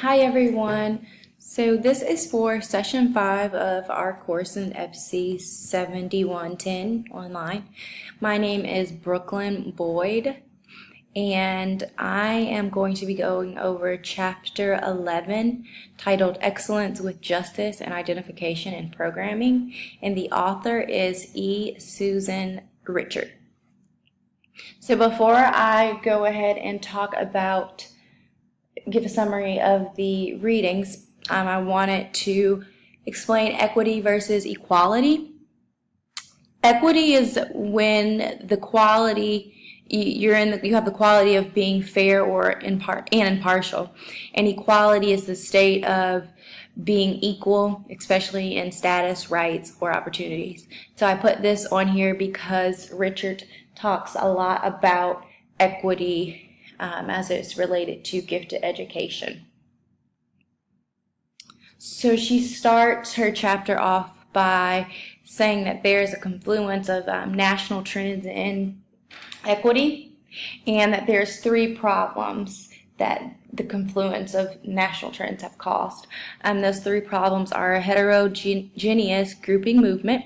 Hi everyone. So this is for session 5 of our course in FC 7110 online. My name is Brooklyn Boyd and I am going to be going over chapter 11 titled Excellence with Justice and Identification in Programming, and the author is E. Susan Richard. So before I go ahead and give a summary of the readings, I wanted to explain equity versus equality. Equity is when the quality you have the quality of being fair or impartial, and equality is the state of being equal, especially in status, rights, or opportunities. So I put this on here because Richard talks a lot about equity as it's related to gifted education. So she starts her chapter off by saying that there is a confluence of national trends in equity, and that there's 3 problems that the confluence of national trends have caused. Those 3 problems are a heterogeneous grouping movement,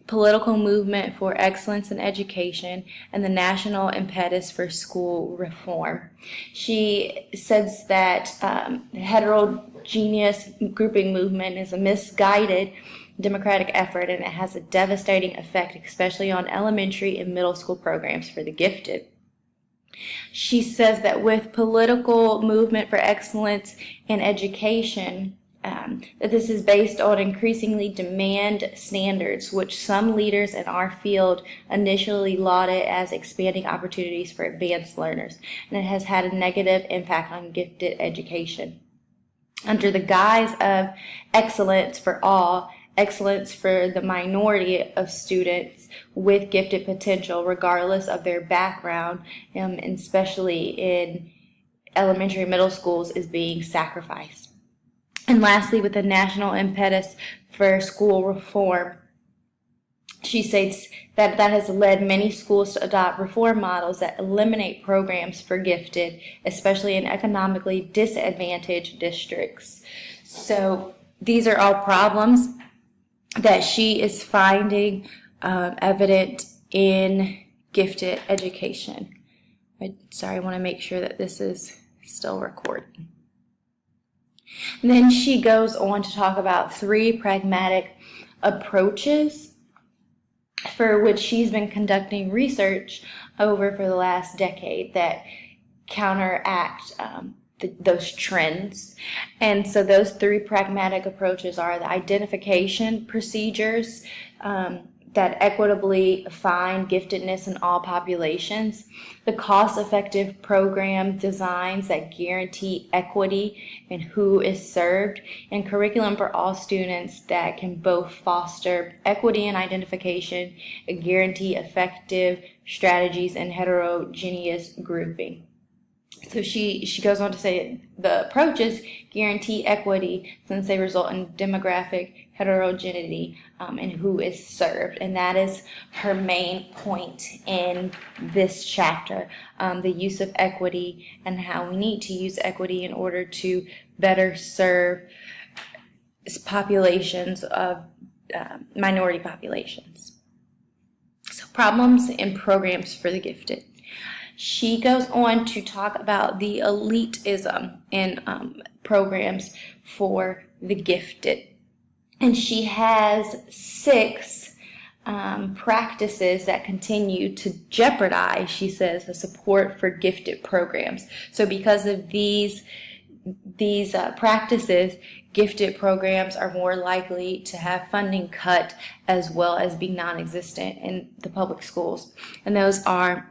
political movement for excellence in education, and the national impetus for school reform. She says that the heterogeneous grouping movement is a misguided democratic effort, and it has a devastating effect, especially on elementary and middle school programs for the gifted. She says that with political movement for excellence in education, that this is based on increasingly demand standards, which some leaders in our field initially lauded as expanding opportunities for advanced learners, and it has had a negative impact on gifted education. Under the guise of excellence for all, excellence for the minority of students with gifted potential, regardless of their background, and especially in elementary and middle schools, is being sacrificed. And lastly, with the national impetus for school reform, she states that has led many schools to adopt reform models that eliminate programs for gifted, especially in economically disadvantaged districts. So these are all problems that she is finding evident in gifted education. I want to make sure that this is still recording. And then she goes on to talk about 3 pragmatic approaches for which she's been conducting research over for the last decade that counteract those trends. And so those 3 pragmatic approaches are the identification procedures that equitably find giftedness in all populations, the cost-effective program designs that guarantee equity in who is served, and curriculum for all students that can both foster equity and identification and guarantee effective strategies in heterogeneous grouping. So she goes on to say the approaches guarantee equity since they result in demographic heterogeneity in who is served. And that is her main point in this chapter, the use of equity and how we need to use equity in order to better serve populations of minority populations. So problems and programs for the gifted. She goes on to talk about the elitism in programs for the gifted. And she has 6 practices that continue to jeopardize, she says, the support for gifted programs. So because of these practices, gifted programs are more likely to have funding cut as well as be non-existent in the public schools. And those are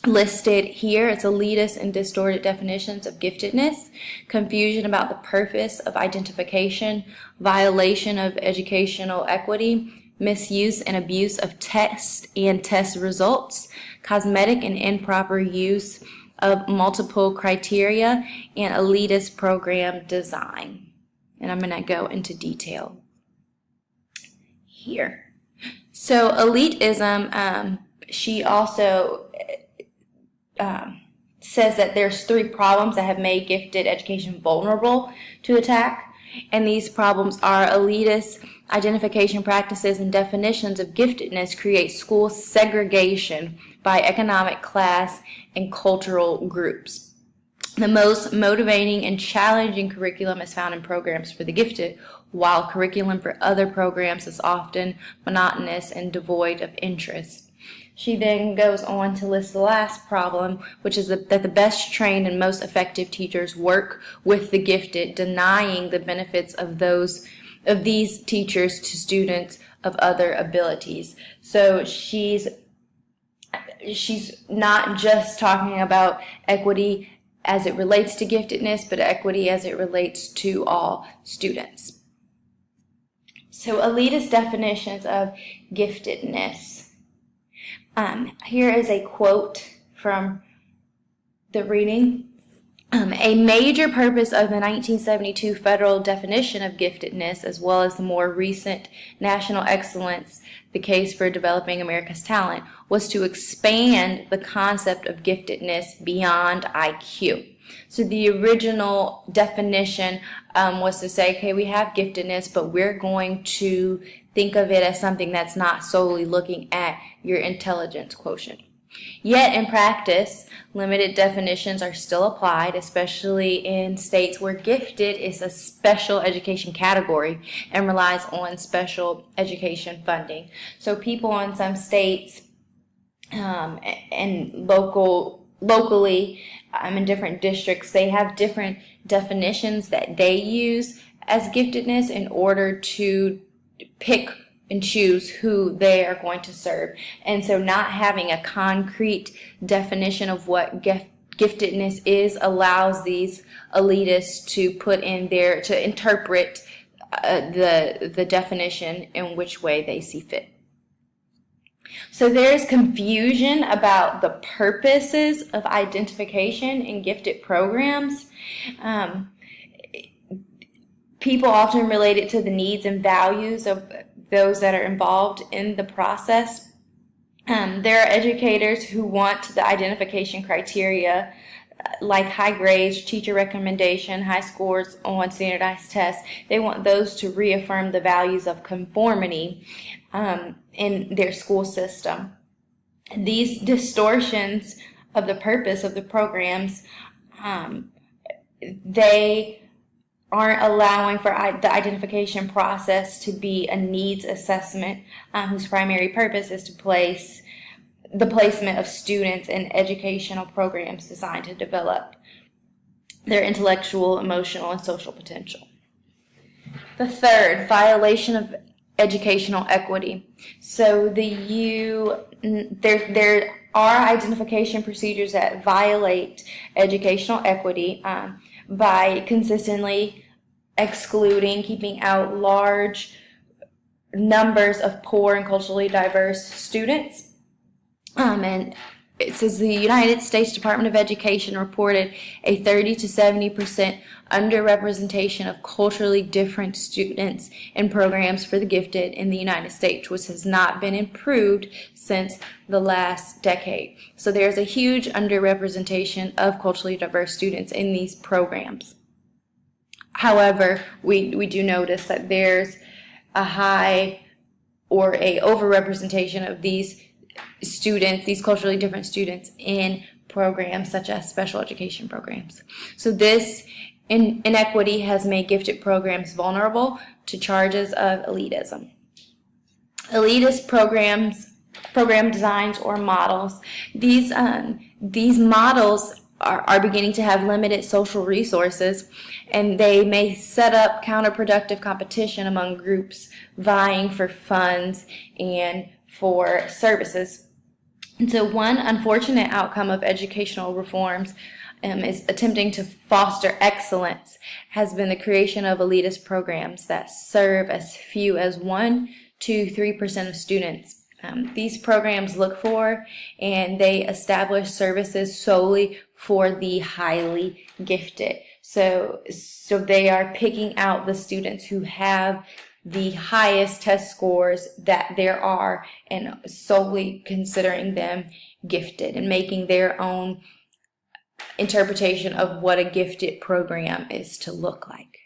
listed here. It's elitist and distorted definitions of giftedness, confusion about the purpose of identification, violation of educational equity, misuse and abuse of tests and test results, cosmetic and improper use of multiple criteria, and elitist program design. And I'm going to go into detail here. So elitism, she also says that there's 3 problems that have made gifted education vulnerable to attack. And these problems are elitist identification practices and definitions of giftedness create school segregation by economic class and cultural groups. The most motivating and challenging curriculum is found in programs for the gifted, while curriculum for other programs is often monotonous and devoid of interest. She then goes on to list the last problem, which is that the best trained and most effective teachers work with the gifted, denying the benefits of these teachers to students of other abilities. So she's not just talking about equity as it relates to giftedness, but equity as it relates to all students. So elitist definitions of giftedness. Here is a quote from the reading. A major purpose of the 1972 federal definition of giftedness, as well as the more recent National Excellence, the Case for Developing America's Talent, was to expand the concept of giftedness beyond IQ. So the original definition was to say, okay, we have giftedness, but we're going to think of it as something that's not solely looking at your intelligence quotient. Yet in practice, limited definitions are still applied, especially in states where gifted is a special education category and relies on special education funding. So people in some states and locally in different districts, they have different definitions that they use as giftedness in order to pick and choose who they are going to serve. And so not having a concrete definition of what giftedness is allows these elitists to put in there, to interpret the definition in which way they see fit. So there's confusion about the purposes of identification in gifted programs. People often relate it to the needs and values of those that are involved in the process. There are educators who want the identification criteria like high grades, teacher recommendation, high scores on standardized tests. They want those to reaffirm the values of conformity in their school system. These distortions of the purpose of the programs, they aren't allowing for the identification process to be a needs assessment whose primary purpose is to place the placement of students in educational programs designed to develop their intellectual, emotional, and social potential. The third, violation of educational equity. So there are identification procedures that violate educational equity by consistently excluding, keeping out large numbers of poor and culturally diverse students. And it says the United States Department of Education reported a 30 to 70% underrepresentation of culturally different students in programs for the gifted in the United States, which has not been improved since the last decade. So there's a huge underrepresentation of culturally diverse students in these programs. However, we do notice that there's a high or a overrepresentation of these students, these culturally different students, in programs such as special education programs. So this inequity has made gifted programs vulnerable to charges of elitism. Elitist program designs or models. These models are beginning to have limited social resources, and they may set up counterproductive competition among groups vying for funds and for services. And so one unfortunate outcome of educational reforms is attempting to foster excellence has been the creation of elitist programs that serve as few as 1 to 3% of students. These programs look for and they establish services solely for the highly gifted. So they are picking out the students who have the highest test scores that there are and solely considering them gifted and making their own interpretation of what a gifted program is to look like.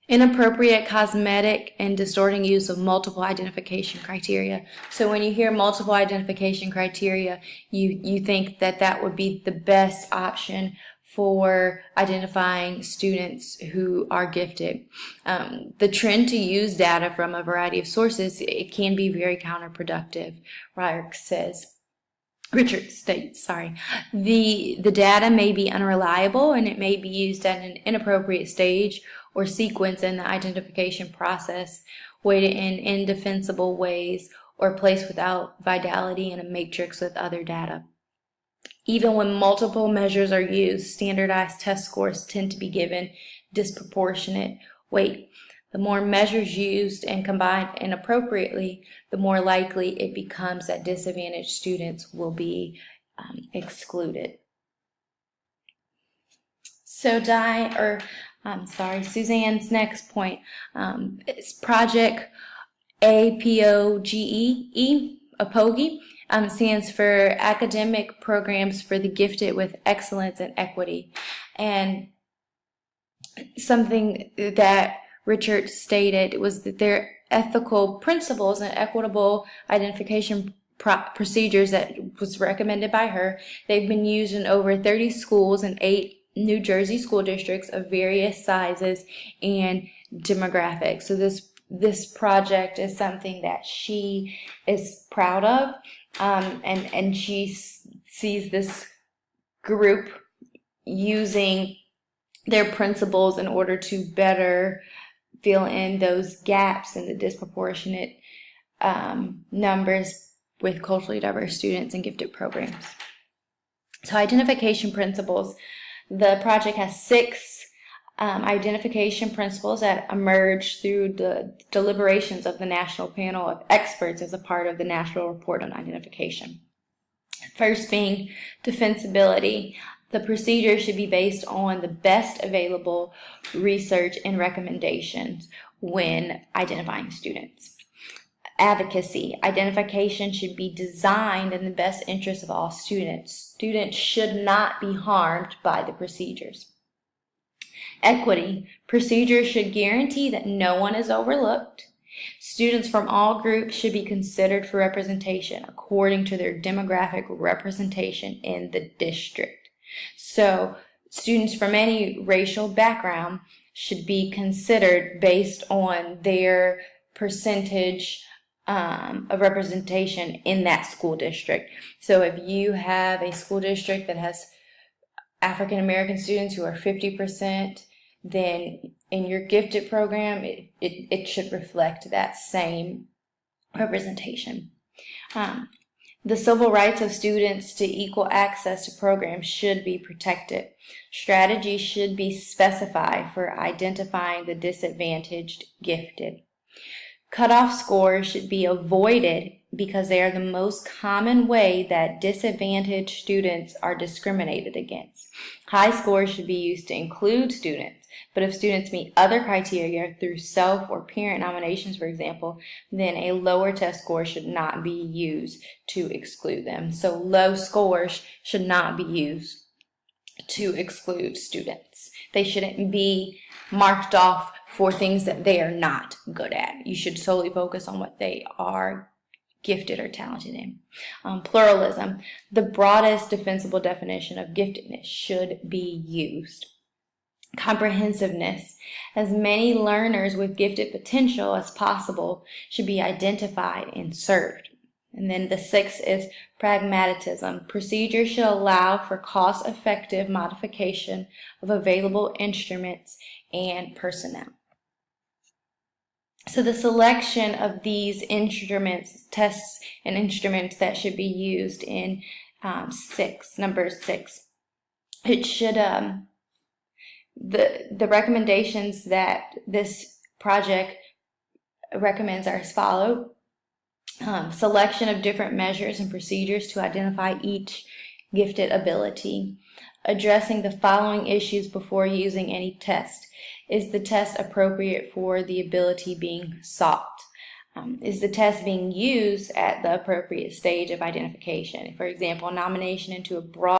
Inappropriate cosmetic and distorting use of multiple identification criteria. So when you hear multiple identification criteria, you think that that would be the best option for identifying students who are gifted. The trend to use data from a variety of sources, it can be very counterproductive, Richard states, the data may be unreliable and it may be used at an inappropriate stage or sequence in the identification process, weighted in indefensible ways, or placed without vitality in a matrix with other data. Even when multiple measures are used, standardized test scores tend to be given disproportionate weight. The more measures used and combined inappropriately, the more likely it becomes that disadvantaged students will be excluded. So Suzanne's next point is Project APOGE, stands for Academic Programs for the Gifted with Excellence and Equity. And something that Richard stated was that their ethical principles and equitable identification procedures that was recommended by her, they've been used in over 30 schools and 8 New Jersey school districts of various sizes and demographics. So this project is something that she is proud of, and she sees this group using their principles in order to better fill in those gaps in the disproportionate numbers with culturally diverse students and gifted programs. So identification principles. The project has 6 identification principles that emerged through the deliberations of the National Panel of Experts as a part of the National Report on Identification. First being defensibility. The procedure should be based on the best available research and recommendations when identifying students. Advocacy. Identification should be designed in the best interest of all students. Students should not be harmed by the procedures. Equity. Procedures should guarantee that no one is overlooked. Students from all groups should be considered for representation according to their demographic representation in the district. So students from any racial background should be considered based on their percentage of representation in that school district. So if you have a school district that has African American students who are 50%, then in your gifted program, it should reflect that same representation. The civil rights of students to equal access to programs should be protected. Strategies should be specified for identifying the disadvantaged gifted. Cutoff scores should be avoided because they are the most common way that disadvantaged students are discriminated against. High scores should be used to include students, but if students meet other criteria through self or parent nominations, for example, then a lower test score should not be used to exclude them. So low scores should not be used to exclude students. They shouldn't be marked off for things that they are not good at. You should solely focus on what they are gifted or talented in. Pluralism. The broadest defensible definition of giftedness should be used. Comprehensiveness. As many learners with gifted potential as possible should be identified and served. And then the 6th is pragmatism. Procedures should allow for cost-effective modification of available instruments and personnel. So the selection of these instruments, tests and instruments that should be used in number 6, it should, the recommendations that this project recommends are as follows. Selection of different measures and procedures to identify each gifted ability. Addressing the following issues before using any test. Is the test appropriate for the ability being sought? Is the test being used at the appropriate stage of identification? For example, nomination into a broad